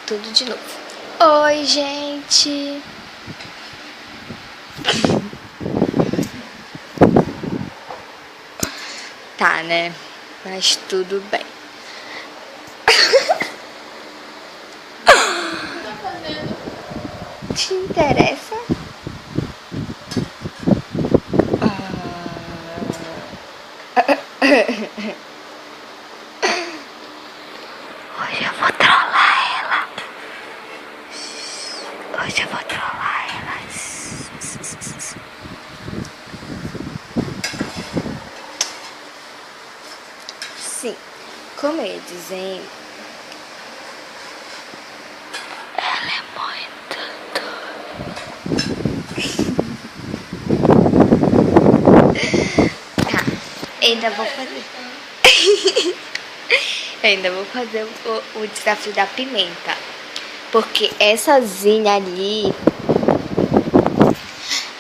tudo de novo. Oi, gente! Tá, né? Mas tudo bem. Te interessa? Hoje eu vou trollar ela. Hoje eu vou trollar ela. Sim, como eu ia dizendo, ela é muito doida. Tá, ainda vou fazer. Eu ainda vou fazer o desafio da pimenta. Porque essa Zinha ali,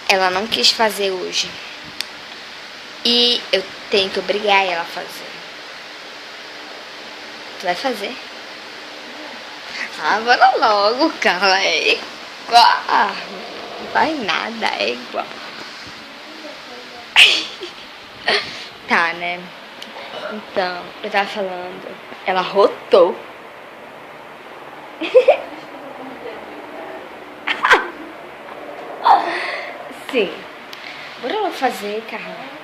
ela não quis fazer hoje. E eu tenho que obrigar ela a fazer. Tu vai fazer? Ah, bora logo, Carla. É igual. Não vai nada, é igual. Tá, né? Então, eu tava falando. Ela rotou. Sim. Bora lá fazer, Carla.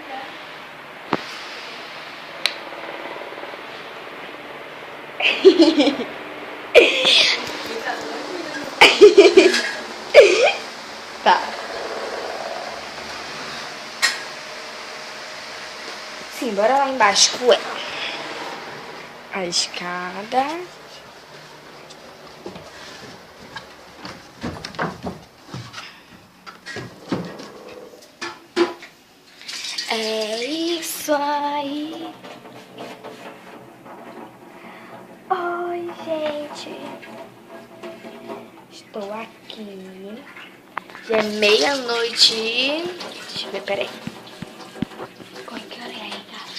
Tá. Sim, bora lá embaixo com ela. A escada. É isso aí. Oi, gente. Estou aqui. Já é meia-noite. Deixa eu ver, peraí. Qual que hora é aí, cara?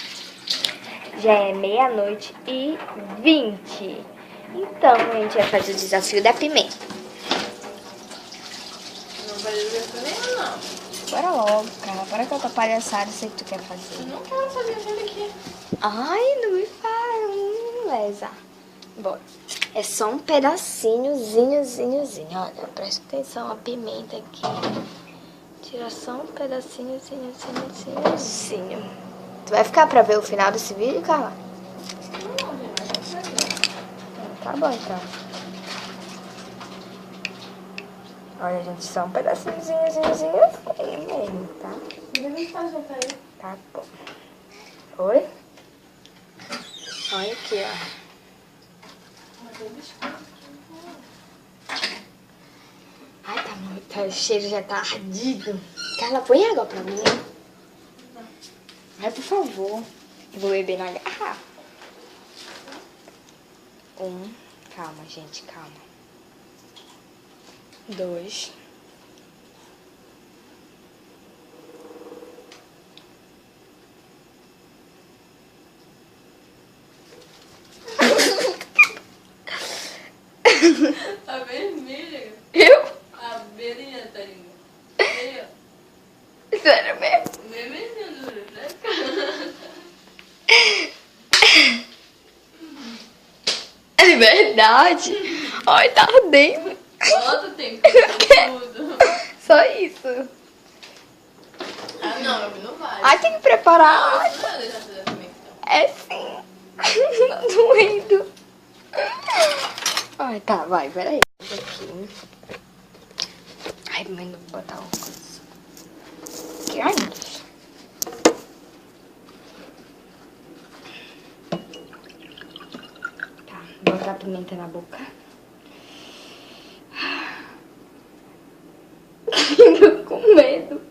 Já é 00:20. Então, a gente vai fazer o desafio da pimenta. Não vai desafio nenhum, não. Bora logo, cara. Bora com a tua palhaçada, sei que tu quer fazer. Eu não quero fazer nada aqui. Ai, não me fala, Lesa. Bora. É só um pedacinhozinho. Olha, presta atenção, a pimenta aqui. Tira só um pedacinhozinho. Tu vai ficar pra ver o final desse vídeo, Carla? Tá bom, então. Olha, gente, só um pedacinhozinho mesmo, tá? Tá bom. Oi? Olha aqui, ó. Ai, tá muito. O cheiro já tá ardido. Carla, põe água pra mim. Ai, por favor. Vou beber na garrafa. Calma, gente, calma. 2. Tá vermelha. Eu? A beirinha tá indo. Aí, ó. Sério mesmo? Vermelhinha do reflexo. É verdade. Ai, tá ardendo. Bota o tempo tudo. Só isso. Ah, não, não vai. Ai, tem que preparar. Não vai deixar fazer também, então. É sim. Tá doendo. Ai, tá, vai, peraí. Aqui. Ai, mãe, não vou botar uma coisa. Que ai, meu Deus. Tá, botar a pimenta na boca. Tô com medo.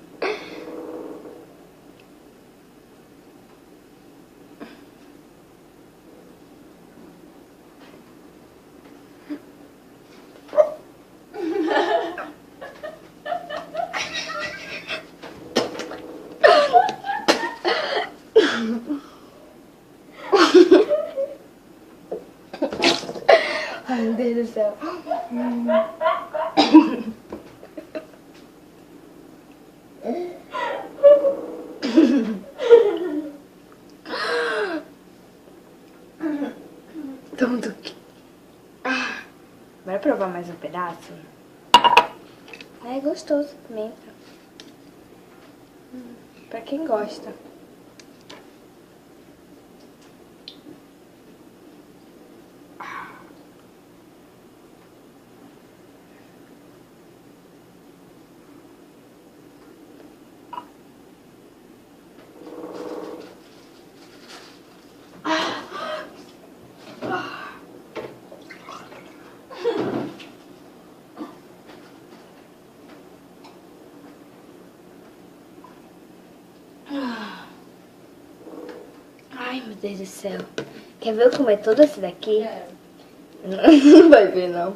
Ai, meu Deus do céu. Tonto. Bora provar mais um pedaço? É gostoso, pimenta. Pra quem gosta. Ai, meu Deus do céu. Quer ver eu comer todo esse daqui? Quero. Não vai ver, não.